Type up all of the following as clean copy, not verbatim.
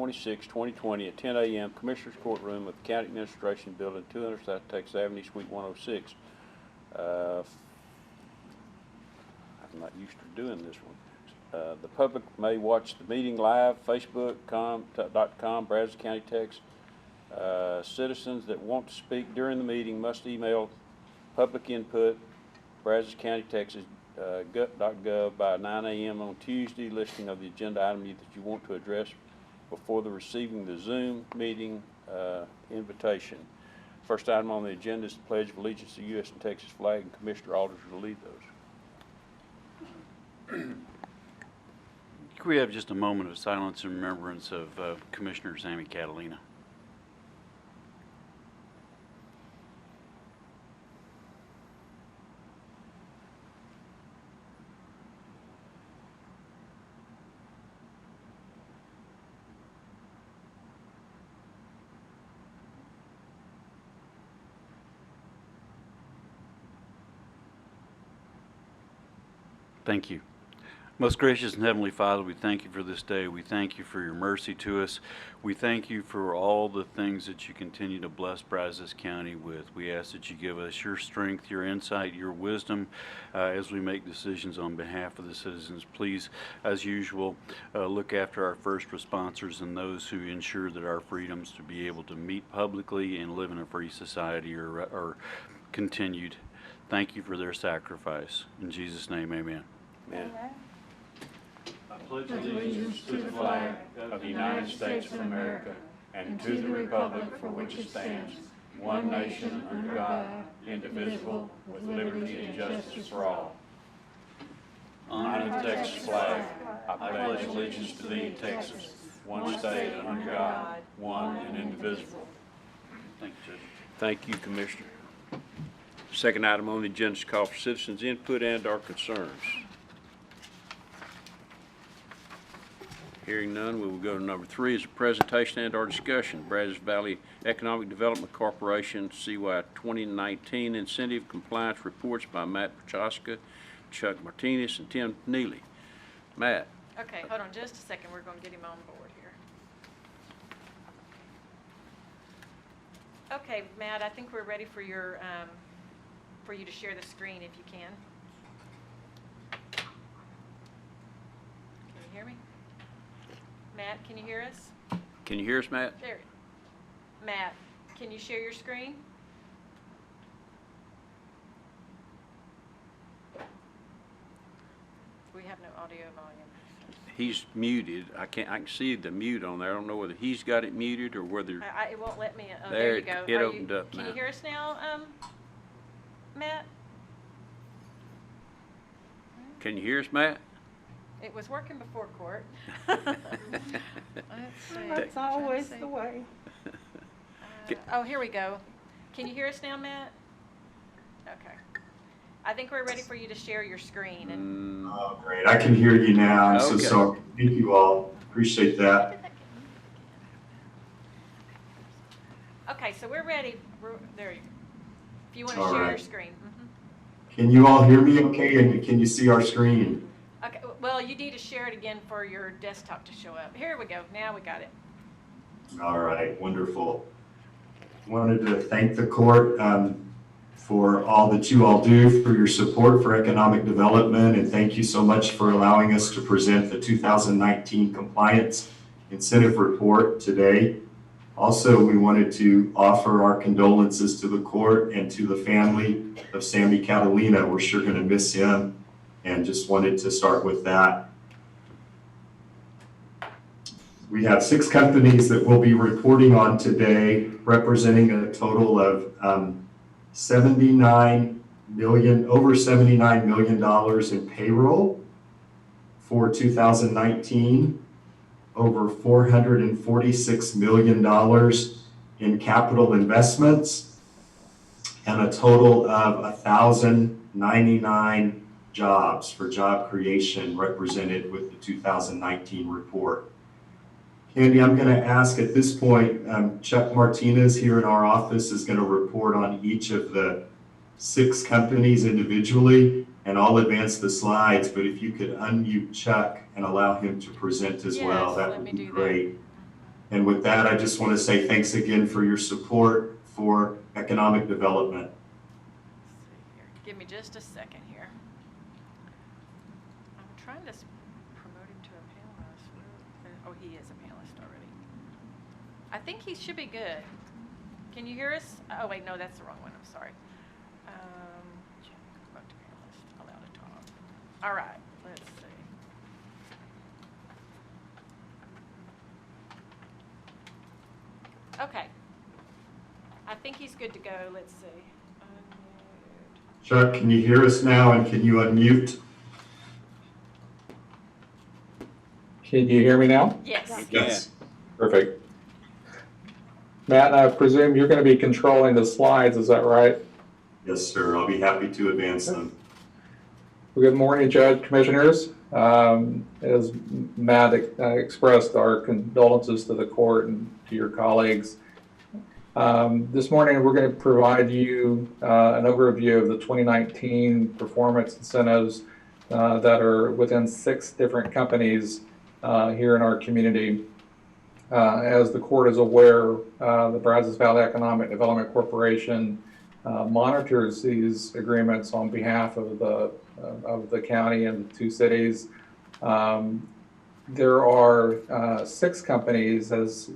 26, 2020 at 10 a.m. Commissioners Courtroom of the County Administration Building, 200 South Texas Avenue, Suite 106. I'm not used to doing this one. The public may watch the meeting live, facebook.com, Brazos County, Texas. Citizens that want to speak during the meeting must email public input, Brazos County, Texas, .gov by 9 a.m. on Tuesday, listing of the agenda item that you want to address before receiving the Zoom meeting invitation. First item on the agenda is the Pledge of Allegiance to the U.S. and Texas flag, and Commissioner Alders will lead those. Could we have just a moment of silence in remembrance of Commissioner Sammy Catalina? Thank you. Most gracious and Heavenly Father, we thank you for this day. We thank you for your mercy to us. We thank you for all the things that you continue to bless Brazos County with. We ask that you give us your strength, your insight, your wisdom as we make decisions on behalf of the citizens. Please, as usual, look after our first responders and those who ensure that our freedoms to be able to meet publicly and live in a free society are continued. Thank you for their sacrifice. In Jesus' name, amen. Amen. I pledge allegiance to the flag of the United States of America and to the republic for which it stands, one nation under God, indivisible, with liberty and justice for all. Under the Texas flag, I pledge allegiance to thee, Texas, one state under God, one and indivisible. Thank you, Judge. Thank you, Commissioner. Second item on the agenda is call for citizens' input and/or concerns. Hearing none, we will go to number 3 is a presentation and/or discussion. Brazos Valley Economic Development Corporation CY 2019 Incentive Compliance Reports by Matt Prochaska, Chuck Martinez, and Tim Neely. Matt. Okay, hold on just a second. We're going to get him on board here. Okay, Matt, I think we're ready for your for you to share the screen if you can. Can you hear me? Matt, can you hear us? Can you hear us, Matt? There. Matt, can you share your screen? We have no audio volume. He's muted. I can see the mute on there. I don't know whether he's got it muted or whether It won't let me. Oh, There there you go. it opened up Can now. you hear us now, Matt? Can you hear us, Matt? It was working before court. That's always the way. Oh, here we go. Can you hear us now, Matt? Okay. I think we're ready for you to share your screen. And Oh, great. I can hear you now. I'm so Okay. sorry. Thank you all. Appreciate that. Okay, so we're ready. There you go. If you want to All share your right. screen. Can you all hear me okay? And can you see our screen? Okay, well, you need to share it again for your desktop to show up. Here we go. Now we got it. All right. Wonderful. Wanted to thank the court for all that you all do, for your support for economic development, and thank you so much for allowing us to present the 2019 Compliance Incentive Report today. Also, we wanted to offer our condolences to the court and to the family of Sammy Catalina. We're sure going to miss him, and just wanted to start with that. We have 6 companies that we'll be reporting on today, representing a total of over $79 million in payroll for 2019, over $446 million in capital investments, and a total of 1,099 jobs for job creation represented with the 2019 report. Candy, I'm going to ask at this point, Chuck Martinez here in our office is going to report on each of the 6 companies individually, and I'll advance the slides, but if you could unmute Chuck and allow him to present as well, Yes, that let would me be do that. great. And with that, I just want to say thanks again for your support for economic development. Give me just a second here. I'm trying to promote him to a panelist. Oh, he is a panelist already. I think he should be good. Can you hear us? Oh, wait, no, that's the wrong one. I'm sorry. Promote to panelist. Allow to talk. All right, let's see. Okay. I think he's good to go. Let's see. Unmute. Chuck, can you hear us now, and can you unmute? Can you hear me now? Yes. Yes. Perfect. Matt, I presume you're going to be controlling the slides, is that right? Yes, sir. I'll be happy to advance them. Well, good morning, Judge, Commissioners. As Matt expressed our condolences to the court and to your colleagues. This morning, we're going to provide you an overview of the 2019 performance incentives that are within 6 different companies here in our community. As the court is aware, the Brazos Valley Economic Development Corporation monitors these agreements on behalf of the county and the 2 cities. There are 6 companies, as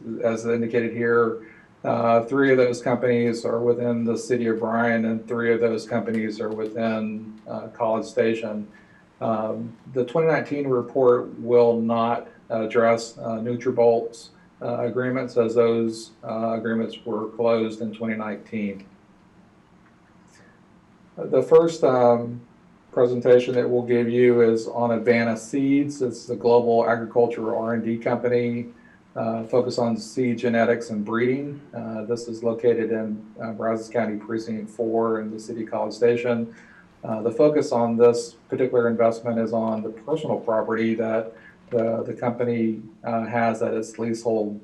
indicated here. 3 of those companies are within the city of Bryan, and 3 of those companies are within College Station. The 2019 report will not address Nutrabolt's agreements, as those agreements were closed in 2019. The first presentation that we'll give you is on Advanta Seeds. It's the global agricultural R&D company focused on seed genetics and breeding. This is located in Brazos County Precinct 4 in the city of College Station. The focus on this particular investment is on the personal property that the company has at its leasehold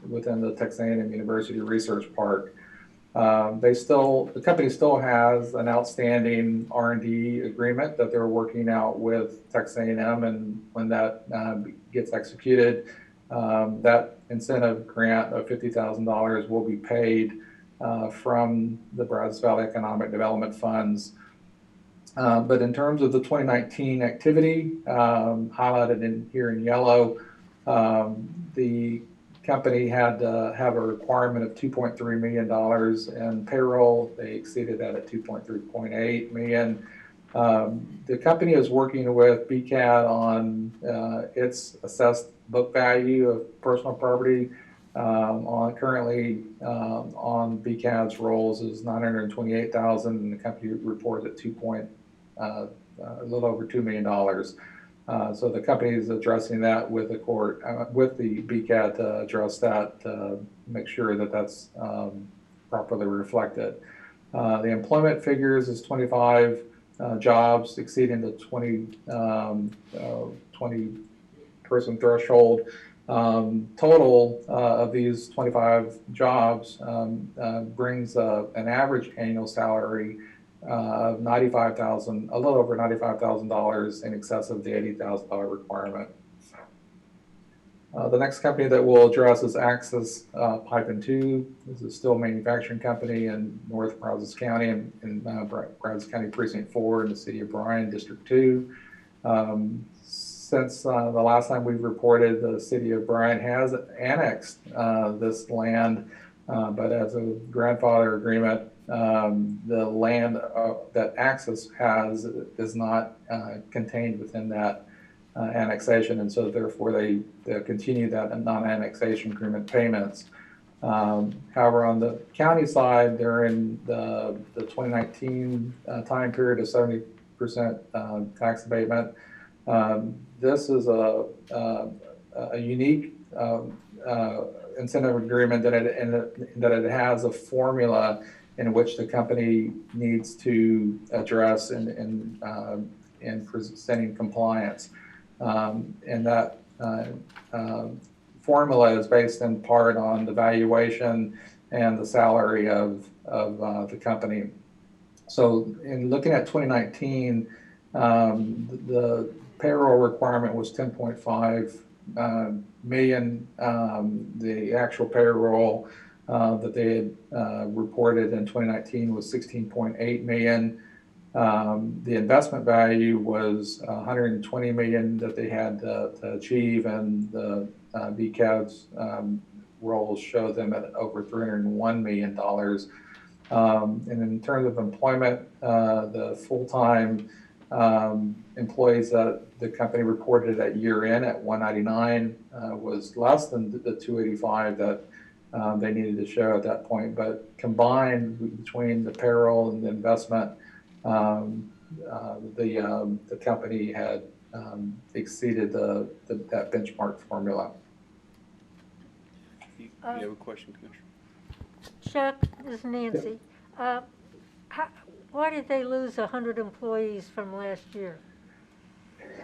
within the Texas A&M University Research Park. The company still has an outstanding R&D agreement that they're working out with Texas A&M, and when that gets executed, that incentive grant of $50,000 will be paid from the Brazos Valley Economic Development Funds. But in terms of the 2019 activity, highlighted in here in yellow, the company had to have a requirement of $2.3 million in payroll. They exceeded that at $2.3 million. The company is working with BCAD on its assessed book value of personal property. Currently on BCAD's rolls is $928,000, and the company reports at a little over $2 million. So the company is addressing that with the court, with the BCAD to address that, to make sure that that's properly reflected. The employment figures is 25 jobs exceeding the 20 person threshold. Total of these 25 jobs brings an average annual salary of $95,000, a little over $95,000, in excess of the $80,000 requirement. The next company that we'll address is Axis Pipe and Tube. This is a steel manufacturing company in North Brazos County, in Brazos County Precinct 4 in the city of Bryan, District 2. Since the last time we've reported, the city of Bryan has annexed this land, but as a grandfather agreement, the land that Axis has is not contained within that annexation, and so therefore they continue that non-annexation agreement payments. However, on the county side, they're in the 2019 time period of 70% tax abatement. This is a unique incentive agreement that it has a formula in which the company needs to address in presenting compliance. And that formula is based in part on the valuation and the salary of the company. So in looking at 2019, the payroll requirement was $10.5 million. The actual payroll that they had reported in 2019 was 16.8 million. The investment value was 120 million that they had to achieve, and the BCAV's rolls show them at over $301 million. And in terms of employment, the full-time employees that the company reported at year end at 199 was less than the 285 that they needed to show at that point. But combined between the payroll and the investment, the company had exceeded that benchmark formula. You have a question, Commissioner? Chuck, this is Nancy. Why did they lose 100 employees from last year?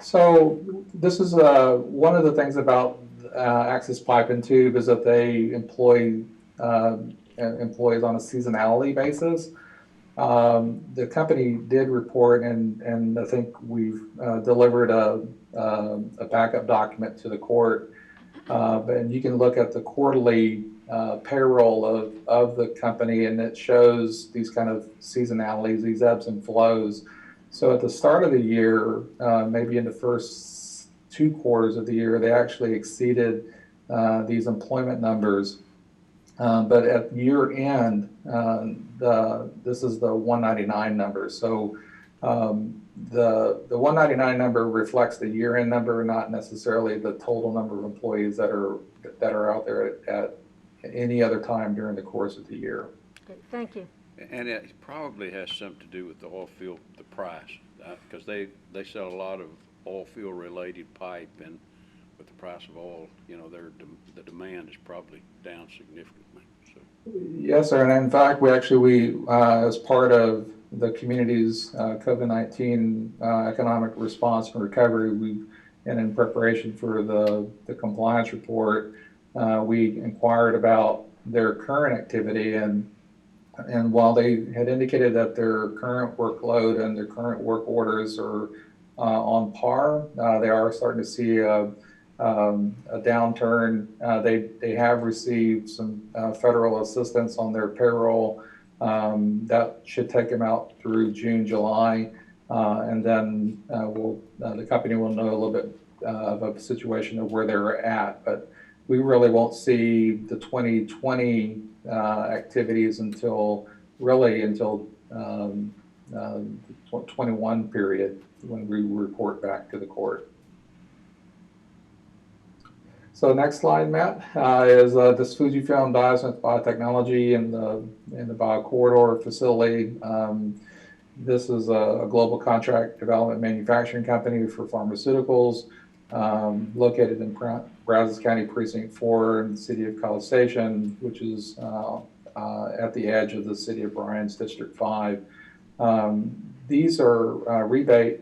So this is one of the things about Access Pipe and Tube is that they employ employees on a seasonality basis. The company did report, and I think we've delivered a backup document to the court. But you can look at the quarterly payroll of the company, and it shows these kind of seasonalities, these ebbs and flows. So at the start of the year, maybe in the first 2 quarters of the year, they actually exceeded these employment numbers. But at year end, this is the 199 number. So the 199 number reflects the year end number, not necessarily the total number of employees that are out there at any other time during the course of the year. Okay, thank you. And it probably has something to do with the oil field, the price, because they sell a lot of oil field related pipe, and with the price of oil, you know, the demand is probably down significantly. So. Yes, sir. And in fact, we as part of the community's COVID-19 economic response and recovery, and in preparation for the compliance report, we inquired about their current activity, and while they had indicated that their current workload and their current work orders are on par, they are starting to see a downturn. They have received some federal assistance on their payroll. That should take them out through June, July, and then the company will know a little bit of a situation of where they're at. But we really won't see the 2020 activities until 21 period when we report back to the court. So next slide, Matt, is this Fujifilm Diosynth Biotechnology in the BioCorridor facility. This is a global contract development manufacturing company for pharmaceuticals, located in Brazos County Precinct 4 in the city of College Station, which is at the edge of the city of Bryan's District 5. These are rebate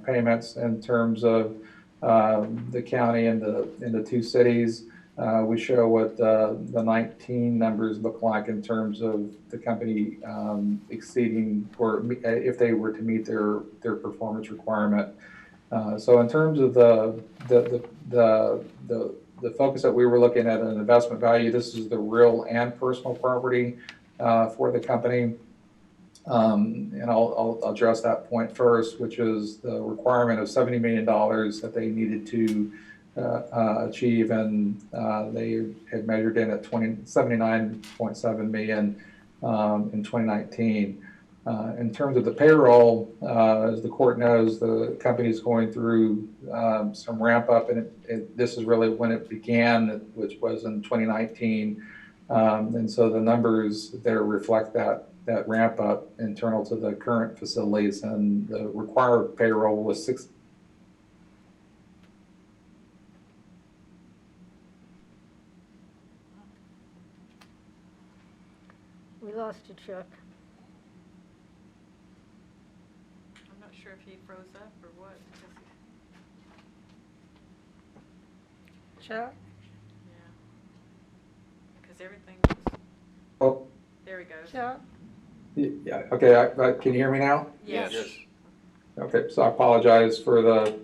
payments in terms of the county and the 2 cities. We show what the 19 numbers look like in terms of the company exceeding, or if they were to meet their performance requirement. So in terms of the focus that we were looking at an investment value, this is the real and personal property for the company. And I'll address that point first, which is the requirement of $70 million that they needed to achieve, and they had measured in at 79.7 million in 2019. In terms of the payroll, as the court knows, the company is going through some ramp up, and this is really when it began, which was in 2019. And so the numbers there reflect that ramp up internal to the current facilities, and the required payroll was We lost you, Chuck. I'm not sure if he froze up or what. Chuck? Yeah. Because everything was, Oh, there he goes. Chuck? yeah, okay, can you hear me now? Yes. Okay, so I apologize for the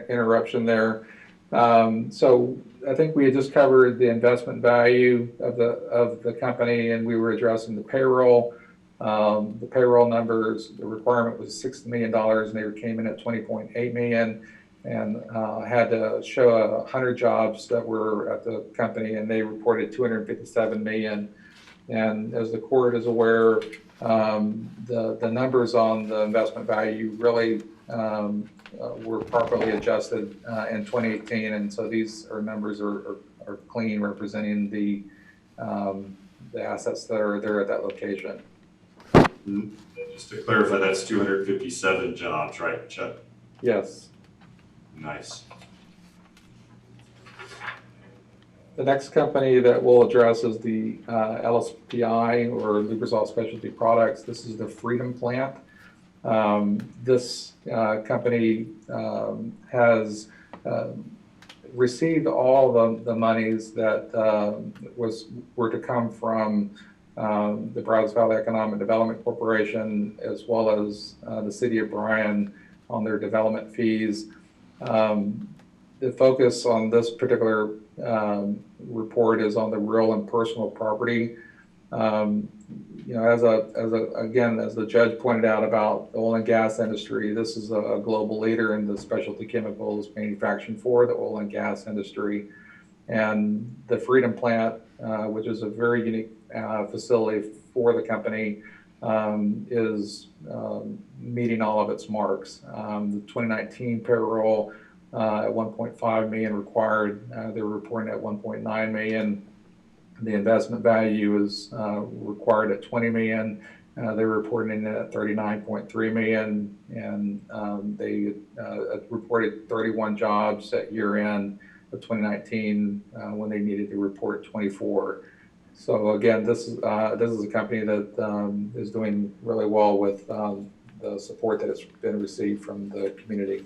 interruption there. So I think we had just covered the investment value of the company, and we were addressing the payroll. The payroll numbers, the requirement was $6 million, and they came in at 20.8 million, and had to show 100 jobs that were at the company, and they reported 257 million. And as the court is aware, the numbers on the investment value really were properly adjusted in 2018, and so these numbers are clean, representing the assets that are there at that location. Just to clarify, that's 257 jobs, right, Chuck? Yes. Nice. The next company that we'll address is the LSPI, or Brazos Specialty Products. This is the Freedom Plant. This company has received all the monies that were to come from the Brazos Valley Economic Development Corporation, as well as the City of Bryan on their development fees. The focus on this particular report is on the real and personal property. As the judge pointed out about the oil and gas industry, this is a global leader in the specialty chemicals manufacturing for the oil and gas industry. And the Freedom Plant, which is a very unique facility for the company, is meeting all of its marks. The 2019 payroll at 1.5 million required, they're reporting at 1.9 million. The investment value is required at 20 million. They're reporting it at 39.3 million, and they reported 31 jobs at year end of 2019 when they needed to report 24. So again, this is a company that is doing really well with the support that has been received from the community.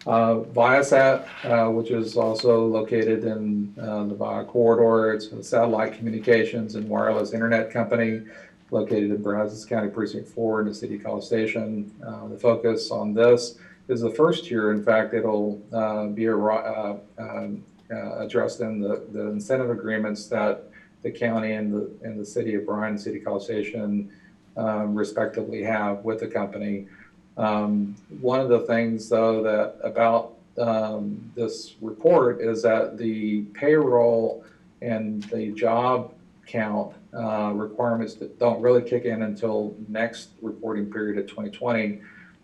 Viasat, which is also located in the Via Corridor, it's a satellite communications and wireless internet company located in Brazos County Precinct 4 in the City College Station. The focus on this is the first year, in fact, it'll be addressed in the incentive agreements that the county and the City of Bryan, City College Station respectively have with the company. One of the things, though, that about this report is that the payroll and the job count requirements that don't really kick in until next reporting period of 2020,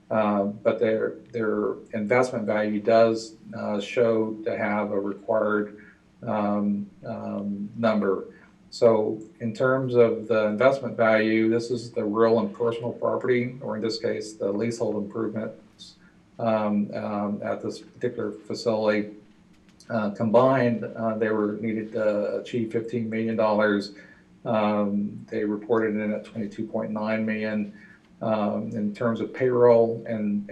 but their investment value does show to have a required number. So in terms of the investment value, this is the real and personal property, or in this case, the leasehold improvements at this particular facility. Combined, they were needed to achieve $15 million. They reported in at 22.9 million. In terms of payroll and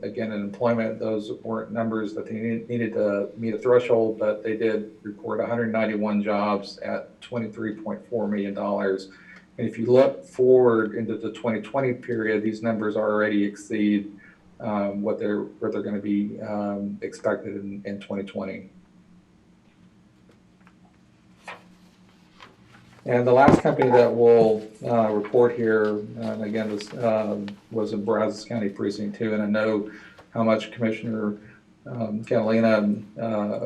again in employment, those weren't numbers that they needed to meet a threshold, but they did report 191 jobs at $23.4 million. And if you look forward into the 2020 period, these numbers already exceed what they're going to be expected in 2020. And the last company that we'll report here, and again, this was in Brazos County Precinct 2, and I know how much Commissioner Catalina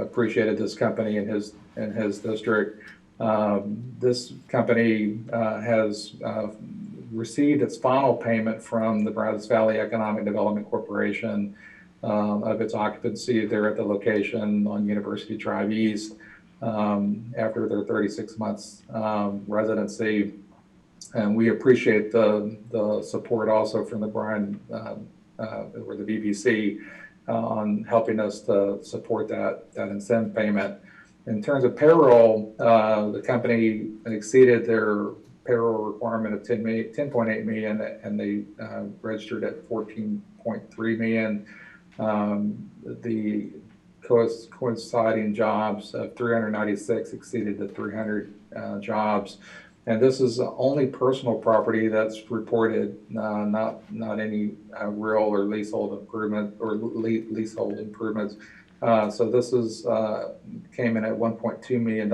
appreciated this company in his district. This company has received its final payment from the Brazos Valley Economic Development Corporation of its occupancy there at the location on University Drive East. After their 36 months residency, and we appreciate the support also from the Bryan or the BBC on helping us to support that incentive payment. In terms of payroll, the company exceeded their payroll requirement of 10.8 million, and they registered at 14.3 million. The coinciding jobs of 396 exceeded the 300 jobs, and this is only personal property that's reported, not any real or leasehold improvement or leasehold improvements. So this is, came in at $1.2 million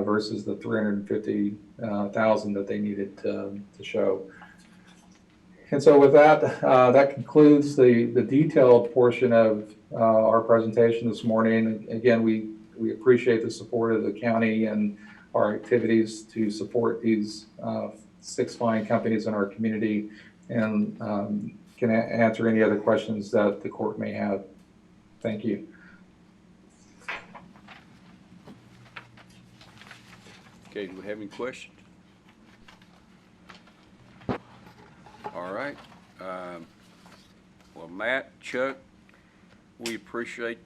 versus the $350,000 that they needed to show. And so with that, that concludes the detailed portion of our presentation this morning. Again, we appreciate the support of the county and our activities to support these 6 fine companies in our community, and can answer any other questions that the court may have. Thank you. Okay, do we have any questions? All right. Well, Matt, Chuck, we appreciate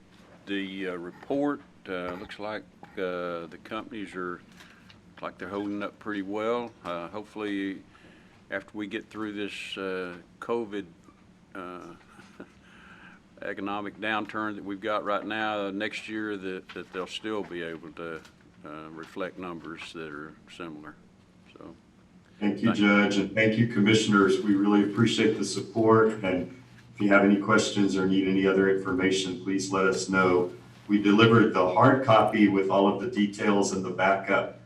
the report. Looks like the companies they're holding up pretty well. Hopefully, after we get through this COVID economic downturn that we've got right now, next year that they'll still be able to reflect numbers that are similar. So, Thank you, Judge, and thank you, Commissioners. We really appreciate the support, and if you have any questions or need any other information, please let us know. We delivered the hard copy with all of the details and the backup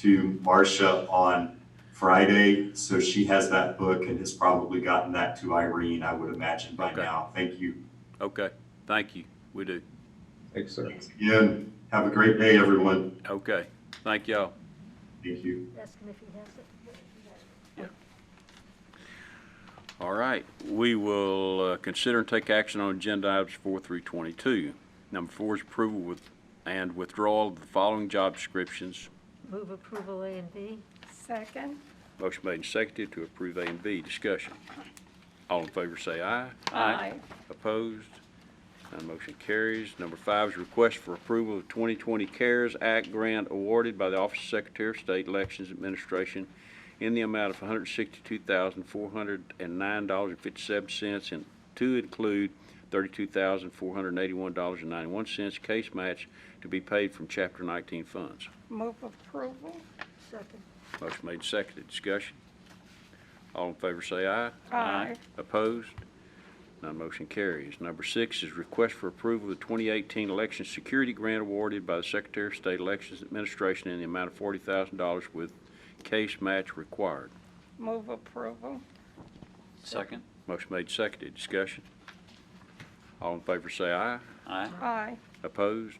to Marcia on Friday, so she has that book and has probably gotten that to Irene, I would imagine, by now. Thank you. okay, thank you. We do. Thanks, sir. Thanks again. Have a great day, everyone. Okay, thank y'all. Thank you. Ask him if he has it. All right, we will consider and take action on agenda items 4 through 22. Number 4 is approval and withdrawal of the following job descriptions. Move approval A and B. Second. Motion made and seconded to approve A and B. Discussion. All in favor say aye. Aye. Opposed? None motion carries. Number 5 is request for approval of 2020 CARES Act grant awarded by the Office of Secretary of State Elections Administration in the amount of $162,409.57 and to include $32,481.91 case match to be paid from Chapter 19 funds. Move approval. Second. Motion made, seconded. Discussion. All in favor say aye. Aye. Opposed? None motion carries. Number 6 is request for approval of the 2018 election security grant awarded by the Secretary of State Elections Administration in the amount of $40,000 with case match required. Move approval. Second. Motion made, seconded. Discussion. All in favor say aye. Aye. Aye. Opposed?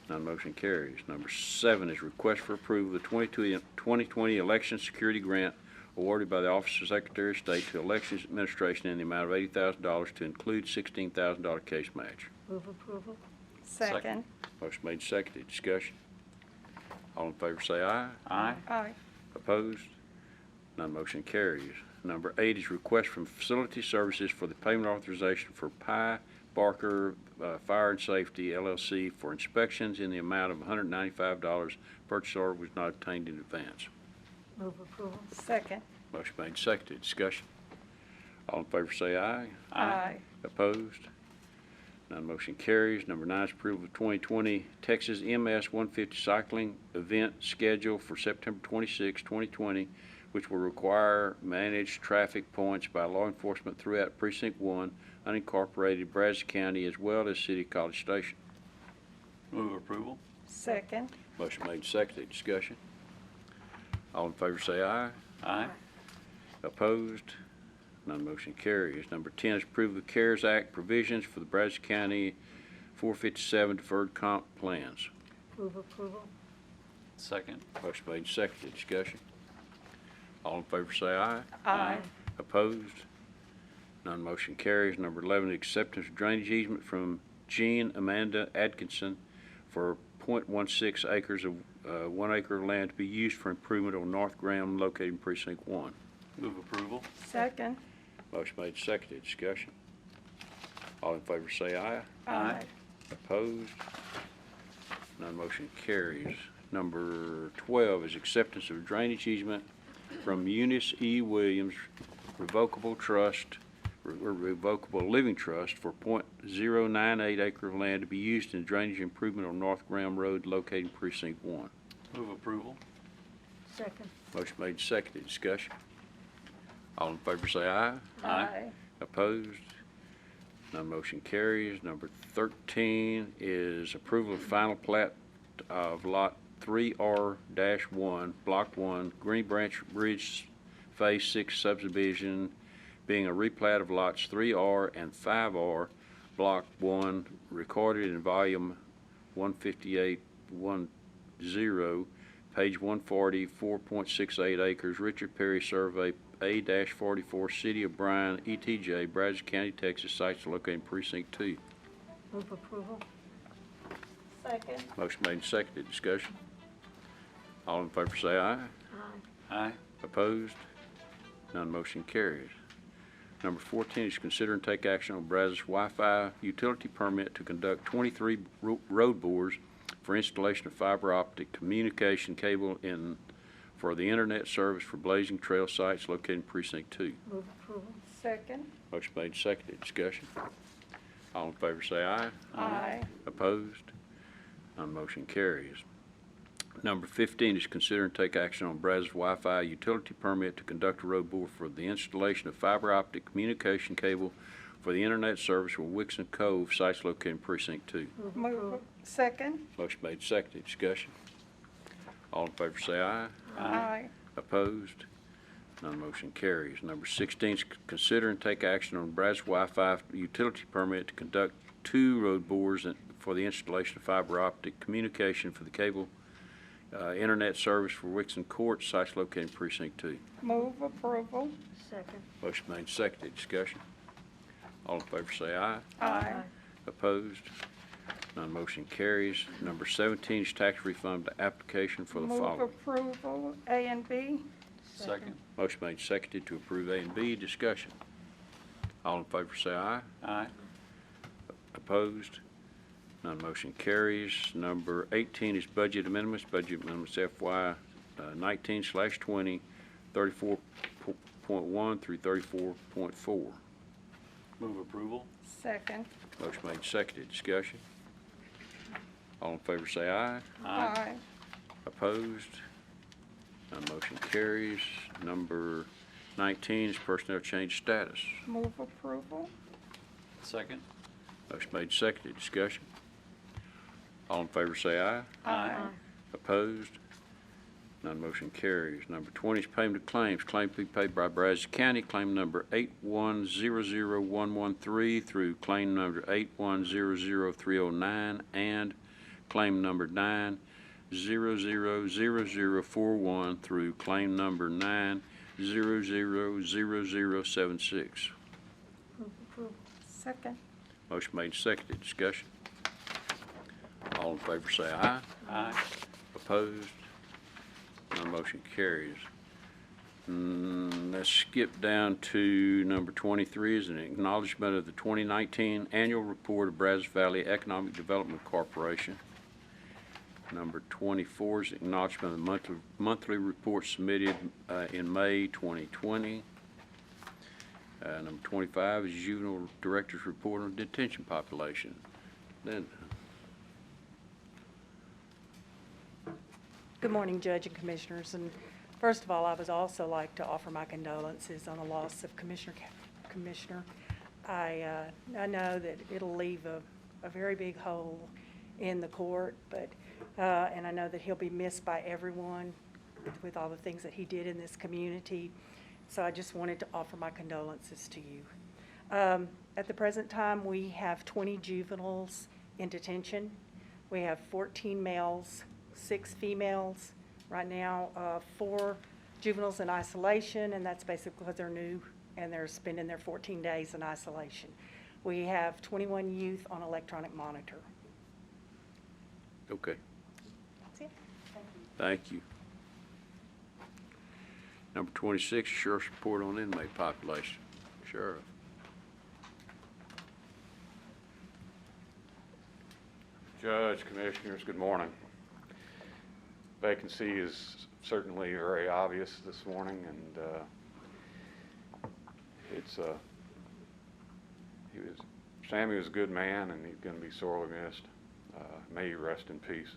None motion carries. Number 7 is request for approval of the 2020 election security grant awarded by the Office of Secretary of State to Elections Administration in the amount of $80,000 to include $16,000 case match. Move approval. Second. Motion made, seconded. Discussion. All in favor say aye. Aye. Aye. Opposed? None motion carries. Number 8 is request from Facility Services for the payment authorization for Pye Barker Fire and Safety LLC for inspections in the amount of $195. Purchase order was not obtained in advance. Move approval. Second. Motion made, seconded. Discussion. All in favor say aye. Aye. Opposed? None motion carries. Number 9 is approval of 2020 Texas MS 150 cycling event schedule for September 26, 2020, which will require managed traffic points by law enforcement throughout Precinct 1, unincorporated Brazos County, as well as City College Station. Move approval. Second. Motion made, seconded. Discussion. All in favor say aye. Aye. Opposed? None motion carries. Number 10 is approval of CARES Act provisions for the Brazos County 457 deferred comp plans. Move approval. Second. Motion made, seconded. Discussion. All in favor say aye. Aye. Opposed? None motion carries. Number 11, acceptance of drainage easement from Jean Amanda Atkinson for .16 acres of 1 acre of land to be used for improvement on North Graham located in Precinct 1. Move approval. Second. Motion made, seconded. Discussion. All in favor say aye. Aye. Opposed? None motion carries. Number 12 is acceptance of drainage easement from Eunice E. Williams Revocable Living Trust for .098 acre of land to be used in drainage improvement on North Graham Road located in Precinct 1. Move approval. Second. Motion made, seconded. Discussion. All in favor say aye. Aye. Opposed? None motion carries. Number 13 is approval of final plat of Lot 3R-1, Block 1, Green Branch Ridge Phase 6 subdivision, being a replat of lots 3R and 5R, Block 1, recorded in volume 15810, page 140, 4.68 acres, Richard Perry Survey A-44, City of Bryan, ETJ, Brazos County, Texas, sites located in Precinct 2. Move approval. Second. Motion made and seconded. Discussion. All in favor say aye. Aye. Aye. Opposed? None motion carries. Number 14 is consider and take action on Brazos Wi-Fi utility permit to conduct 23 road bores for installation of fiber optic communication cable for the internet service for Blazing Trail sites located in Precinct 2. Move approval. Second. Motion made and seconded. Discussion. All in favor say aye. Aye. Opposed? None motion carries. Number 15 is consider and take action on Brazos Wi-Fi utility permit to conduct a road bore for the installation of fiber optic communication cable for the internet service for Wixon Cove, sites located in Precinct 2. Move. Second. Motion made, seconded. Discussion. All in favor say aye. Aye. Opposed? None motion carries. Number 16 is consider and take action on Brazos Wi-Fi utility permit to conduct 2 road bores for the installation of fiber optic communication for the cable internet service for Wixon Court, sites located in Precinct 2. Move approval. Second. Motion made, seconded. Discussion. All in favor say aye. Aye. Opposed? None motion carries. Number 17 is tax refund application for the Move following. approval, A and B. Second. Motion made, seconded to approve A and B. Discussion. All in favor say aye. Aye. Opposed? None motion carries. Number 18 is budget amendments. Budget amendments FY 19/20, 34.1 through 34.4. Move approval. Second. Motion made, seconded. Discussion. All in favor say aye. Aye. Opposed? None motion carries. Number 19 is personnel change status. Move approval. Second. Motion made, seconded. Discussion. All in favor say aye. Aye. Opposed? None motion carries. Number 20 is payment of claims. Claim to be paid by Brazos County, claim number 8100113 through claim number 8100309 and claim number 9000041 through claim number 9000076. Move approval. Second. Motion made, seconded. Discussion. All in favor say aye. Aye. Opposed? None motion carries. Let's skip down to number 23 is an acknowledgement of the 2019 annual report of Brazos Valley Economic Development Corporation. Number 24 is acknowledgement of the monthly report submitted in May 2020. Number 25 is Juvenile Director's Report on Detention Population. Linda. Good morning, Judge and Commissioners. And first of all, I would also like to offer my condolences on the loss of Commissioner. I know that it'll leave a very big hole in the court, but and I know that he'll be missed by everyone with all the things that he did in this community. So I just wanted to offer my condolences to you. At the present time, we have 20 juveniles in detention. We have 14 males, 6 females. Right now, 4 juveniles in isolation, and that's basically because they're new and they're spending their 14 days in isolation. We have 21 youth on electronic monitor. Okay. That's it. Thank you. Number 26, Sheriff's Report on Inmate Population. Sheriff. Judge, Commissioners, good morning. Vacancy is certainly very obvious this morning, and Sammy was a good man, and he's going to be sorely missed. May he rest in peace.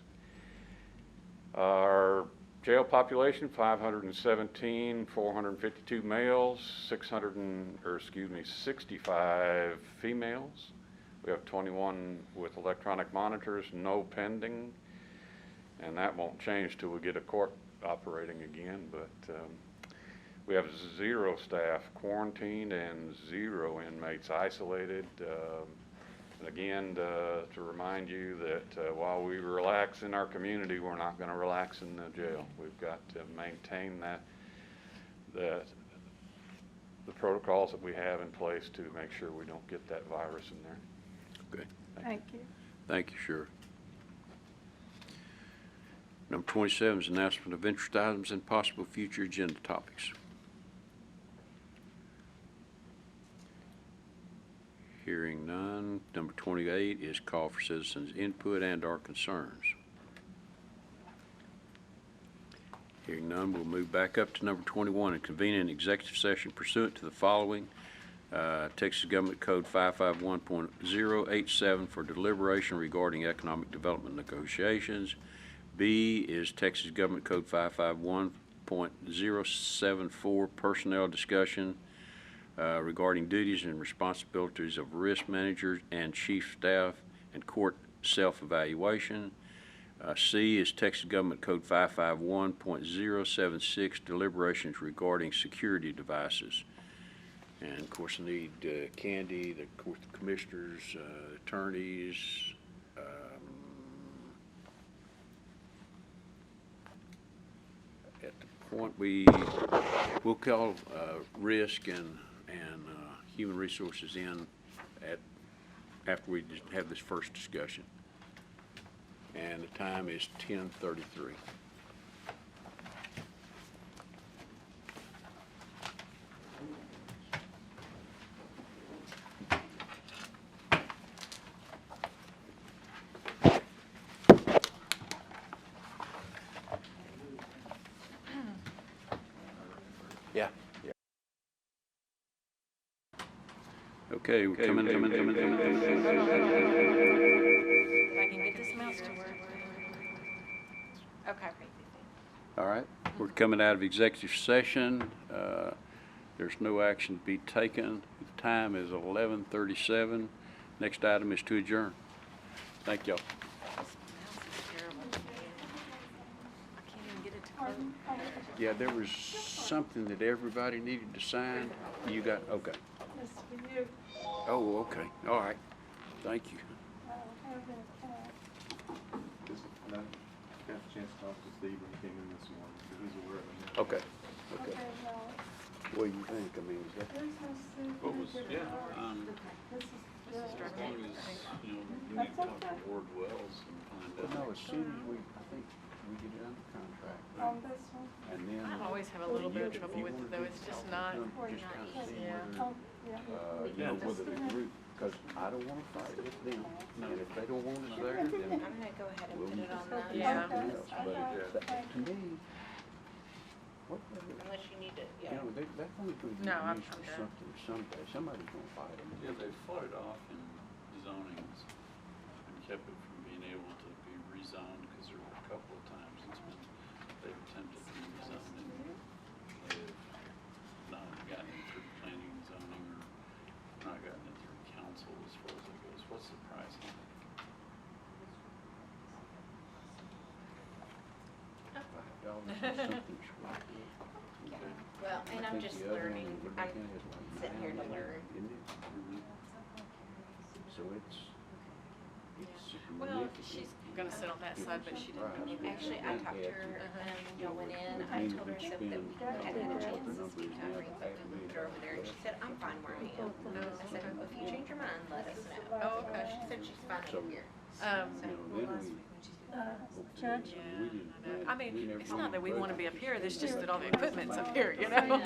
Our Jail population, 517, 452 males, 65 females. We have 21 with electronic monitors, no pending. And that won't change till we get a court operating again, but we have 0 staff quarantined and 0 inmates isolated. And again, to remind you that while we relax in our community, we're not going to relax in the jail. We've got to maintain the protocols that we have in place to make sure we don't get that virus in there. Okay. Thank you. Thank you, Sheriff. Number 27 is announcement of interest items and possible future agenda topics. Hearing none. Number 28 is call for citizens' input and/or concerns. Hearing none, we'll move back up to number 21 and convene an executive session pursuant to the following. Texas Government Code 551.087 for deliberation regarding economic development negotiations. B is Texas Government Code 551.074 personnel discussion regarding duties and responsibilities of risk managers and chief staff and court self-evaluation. C is Texas Government Code 551.076 deliberations regarding security devices. And of course, I need Candy, the court commissioners, attorneys. At the point we'll call risk and human resources in after we just have this first discussion. And the time is 10:33. Yeah. Okay, we're coming. If I can get this mouse to work. Okay. All right, we're coming out of executive session. There's no action to be taken. The time is 11:37. Next item is to adjourn. Thank y'all. This mouse is terrible. I can't even get it to close. Yeah, there was something that everybody needed to sign. You got, okay. This is for you. Oh, okay, all right. Thank you. I'll have it. And I got a chance to talk to Steve when he came in this morning, so he's aware of it. Okay, okay. Okay, now, What do you think? I mean, is that? there's no secret. What was, This is good. as long as, you know, we That's talk to okay. Ward Wells and find out. No, as soon as I think we get it under contract. On this one? And then. I always have a little bit of trouble with it though, it's just not, Just kind of see Yeah. whether, Oh, yeah. you know, whether the group, because I don't want to fight with them. And if they don't want us there, then I'm gonna go ahead and we'll put it use on the, Yeah. something else. But to me, what, unless you need to, you yeah. know, that's only going to be No, I'm used for done. something someday. Somebody's going to fight them. Yeah, they fought it off in zonings and kept it from being able to be rezoned, because there were a couple of times they've attempted to rezone and they've not gotten it through planning and zoning or not gotten it through council as far as it goes. What's the price on it? $5 or something short. Okay. Well, and I'm just learning, I'm sitting here to learn. So it's well, significant. she's gonna sit on that side, but she didn't. Actually, I talked to her, going in, I told her stuff that we hadn't had a chance to speak to her, and moved her over there, and she said, I'm fine where I am. I said, well, if you change your mind, let us know. Oh, okay. She said she's fine over here. You know, then Judge? Yeah, I mean, it's not that we wanna be up here, it's just that all the equipment's up here, you know?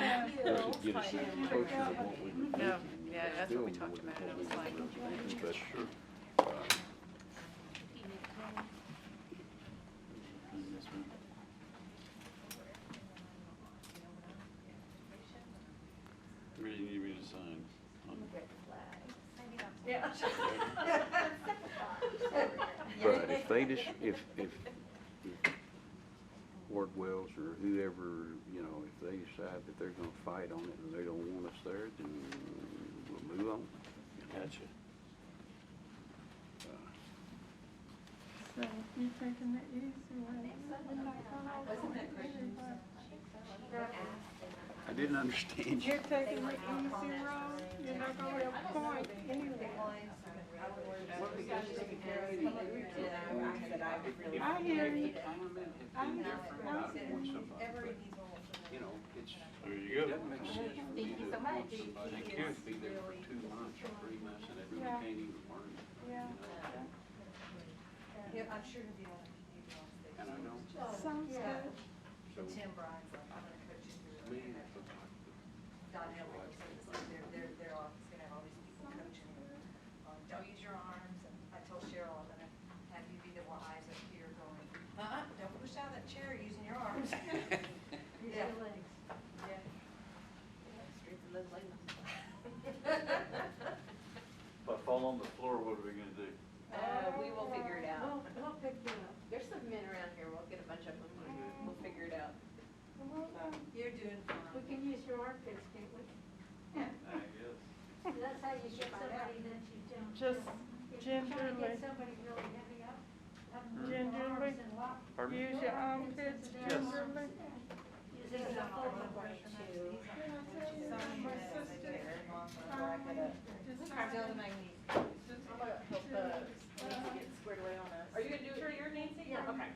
does it get us any closer to what we were No, thinking? yeah, that's what we talked about, it was like, But sure. Yes, ma'am. What do you need me to sign? But if they just, if Hardwells or whoever, you know, if they decide that they're gonna fight on it and they don't want us there, then we'll move on. Gotcha. So you taking the easy way. You're not gonna Wasn't that great? I didn't understand you. You're taking the easy road. You're not gonna have a point anyway. I hear you. I hear you. You know, it's. There you go. It doesn't make sense for me Thank you to so much. be there for 2 months or 3 months and everyone Yeah. can't even learn. Yeah. Yeah, I'm sure he'll be able to give you all the And I don't, Sounds good. so to Tim Bryan's like, I'm gonna coach you through me, it. it looks like Don Henley was saying the same, they're all, he's gonna have all these people coaching you. Don't use your arms, and I told Cheryl, I'm gonna have you be the wise up here going, don't push out of that chair using your arms. Yeah. Yeah. Streets of Liz Lehman. If I fall on the floor, what are we gonna do? We will figure it out. We'll pick you up. There's some men around here, we'll get a bunch of them, we'll figure it out. Well, You're doing we fine. can use your armpits, can't we? I guess. That's how you get somebody that you don't. Just If you're trying to gingerly. get somebody really heavy up. Gingerly. Pardon me? Use your armpits gingerly. This is a full one too. My sister. Tell the Magnies. I'm gonna help, Nancy get squared away on us. Are you gonna do it here, Nancy? Yeah. Okay.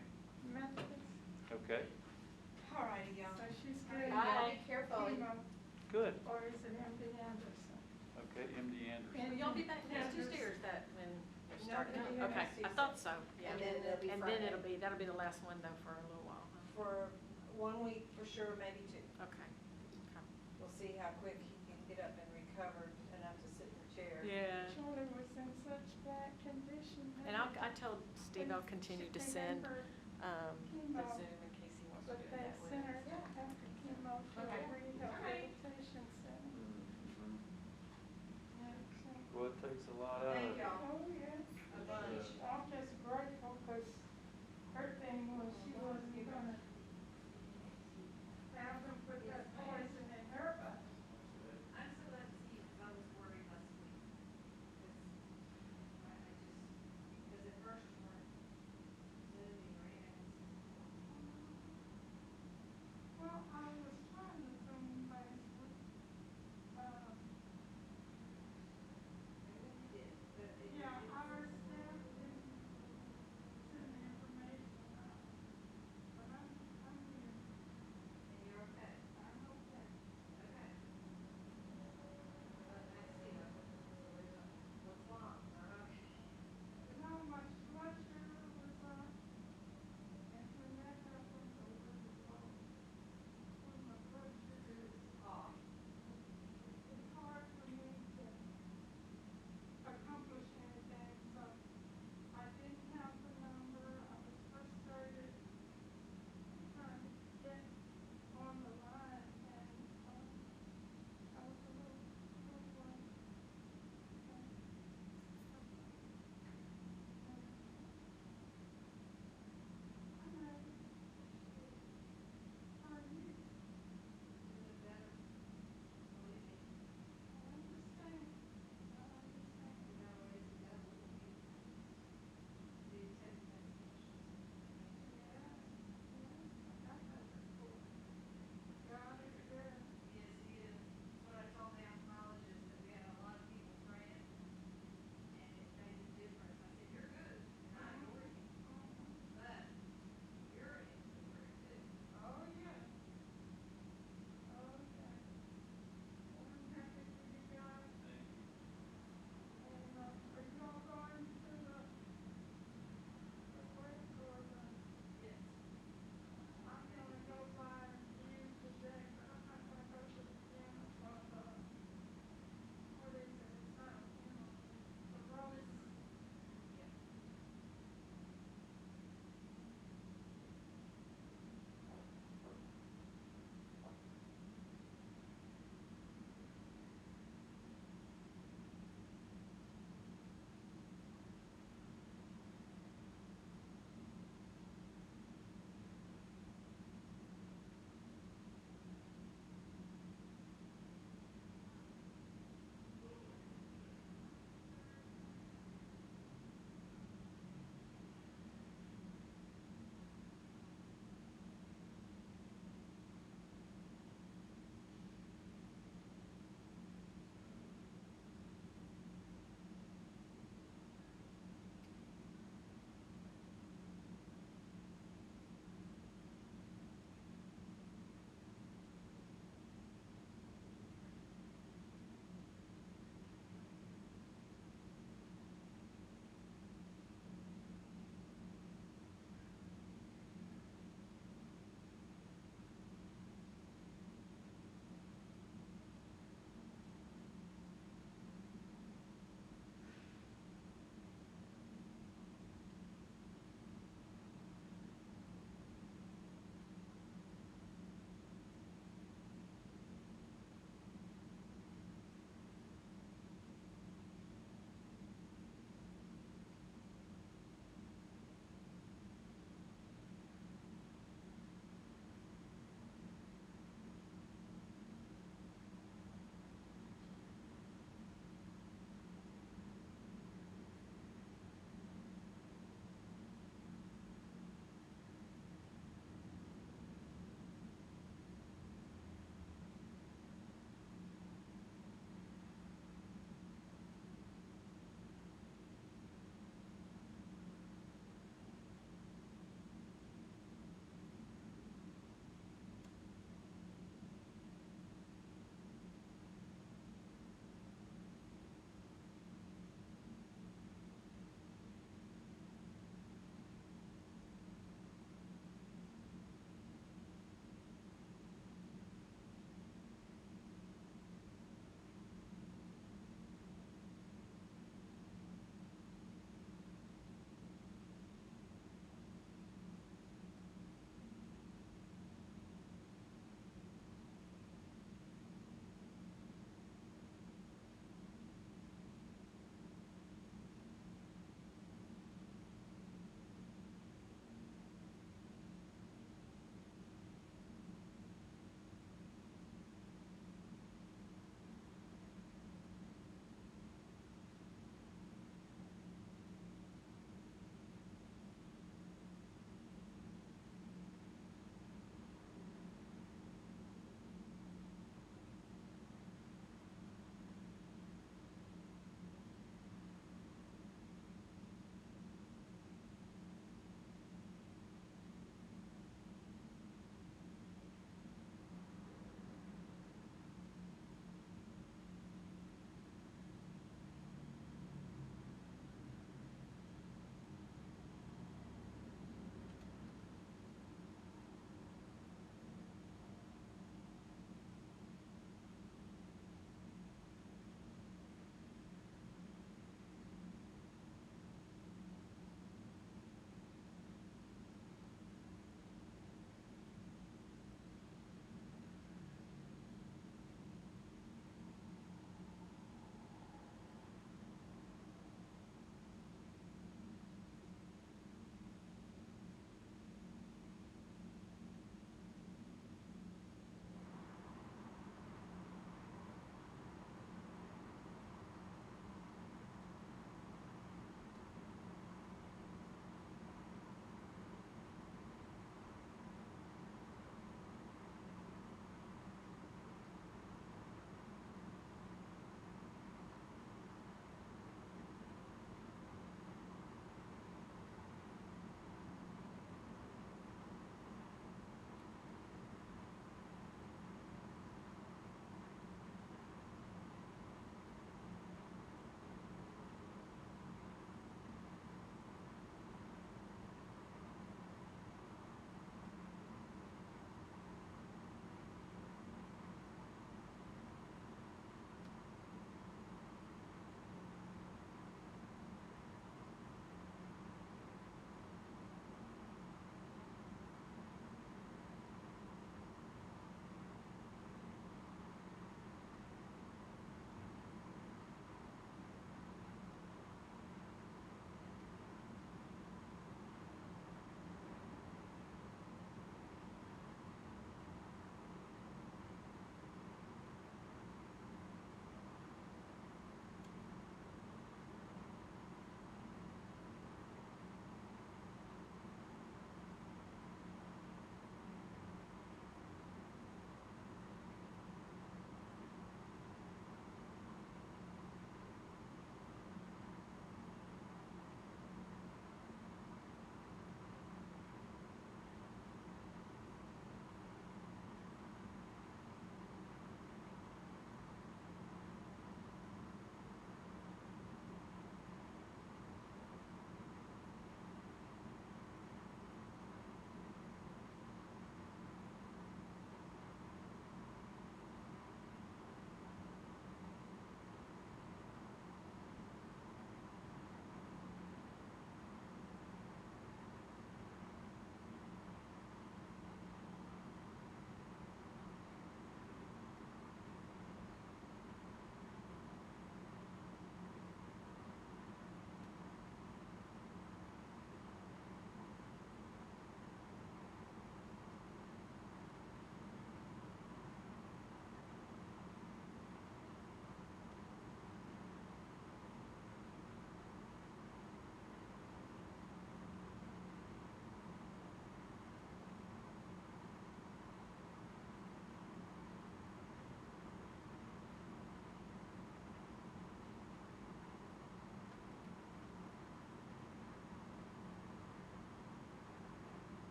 Methodist. Okay, All righty, y'all. So she's good. Bye. Be careful. Chemo, good. or is it MD Anderson? Okay, MD Anderson. Will y'all be back next Tuesday, or is that when we're starting? no, Okay, I thought so, yeah. And then it'll be And then Friday. that'll be the last one though for a little while. For 1 week for sure, maybe 2. Okay. We'll see how quick he can get up and recover enough to sit in the chair. Yeah. Charlie was in such bad condition. And I told Steve I'll continue to send, the Chemo, Zoom in case he wants to but do they that with sent her us. after chemo to a rehabilitation center. Yeah, so- Well, it takes a lot out